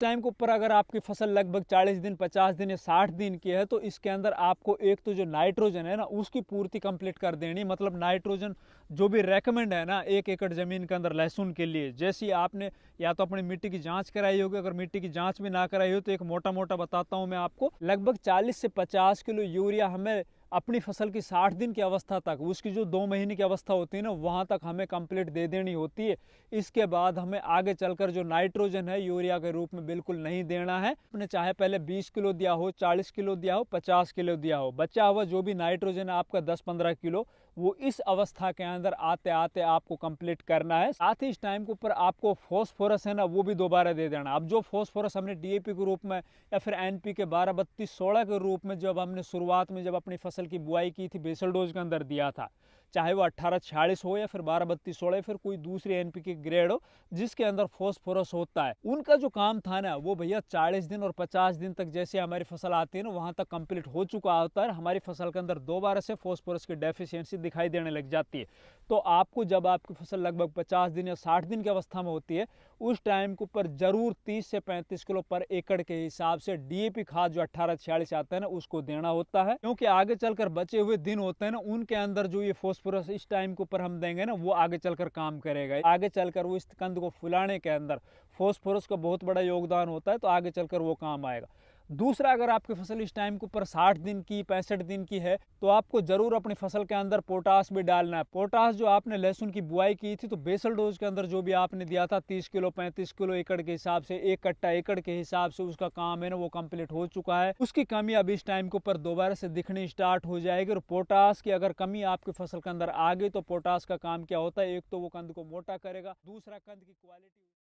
Time के ऊपर अगर आपकी फसल लगभग 40 दिन 50 दिन या 60 दिन की है तो इसके अंदर आपको एक तो जो नाइट्रोजन है ना उसकी पूर्ति कंप्लीट कर देनी। मतलब नाइट्रोजन जो भी रेकमेंड है ना 1 एकड़ जमीन के अंदर लहसुन के लिए, जैसी आपने या तो अपनी मिट्टी की जांच कराई होगी, अगर मिट्टी की जांच भी ना कराई हो तो एक मोटा मोटा बताता हूं मैं आपको, लगभग 40 से 50 किलो यूरिया हमें अपनी फसल की 60 दिन की अवस्था तक, उसकी जो 2 महीने की अवस्था होती है ना वहां तक हमें कंप्लीट दे देनी होती है। इसके बाद हमें आगे चलकर जो नाइट्रोजन है यूरिया के रूप में बिल्कुल नहीं देना है। आपने चाहे पहले 20 किलो दिया हो, 40 किलो दिया हो, 50 किलो दिया हो, बचा हुआ जो भी नाइट्रोजन है आपका 10-15 किलो वो इस अवस्था के अंदर आते आते आपको कंप्लीट करना है। साथ ही इस टाइम के ऊपर आपको फॉस्फोरस है ना वो भी दोबारा दे देना। अब जो फॉस्फोरस हमने डीएपी के रूप में या फिर एनपी के 12-32-16 के रूप में जब हमने शुरुआत में जब अपनी फसल की बुआई की थी बेसल डोज के अंदर दिया था, चाहे वो 1846 हो या फिर 12-32-16 या फिर कोई दूसरी एनपीके ग्रेड हो जिसके अंदर फॉस्फोरस होता है, उनका जो काम था ना वो भैया 40 दिन और 50 दिन तक जैसे हमारी फसल आती है ना वहां तक कंप्लीट हो चुका होता है। हमारी फसल के अंदर दोबारा से फॉस्फोरस की डेफिशिएंसी दिखाई देने लग जाती है। तो आपको जब आपकी फसल लगभग 50 दिन या 60 दिन की अवस्था में होती है उस टाइम के ऊपर जरूर 30 से 35 किलो पर एकड़ के हिसाब से डीएपी खाद जो 1846 आता है ना उसको देना होता है, क्योंकि आगे चलकर बचे हुए दिन होते हैं ना उनके अंदर जो ये फॉस्फोरस इस टाइम के ऊपर हम देंगे ना वो आगे चलकर काम करेगा। आगे चलकर वो इस कंद को फुलाने के अंदर फॉस्फोरस का बहुत बड़ा योगदान होता है, तो आगे चलकर वो काम आएगा। दूसरा, अगर आपकी फसल इस टाइम के ऊपर 60 दिन की 65 दिन की है तो आपको जरूर अपनी फसल के अंदर पोटास भी डालना है। पोटास जो आपने लहसुन की बुआई की थी तो बेसल डोज के अंदर जो भी आपने दिया था 30 किलो 35 किलो एकड़ के हिसाब से, एक कट्टा एकड़ के हिसाब से उसका काम है ना वो कंप्लीट हो चुका है। उसकी कमी अब इस टाइम के ऊपर दोबारा से दिखनी स्टार्ट हो जाएगी। और पोटास की अगर कमी आपकी फसल के अंदर आ गई तो पोटास का काम क्या होता है, एक तो वो कंद को मोटा करेगा, दूसरा कंद की क्वालिटी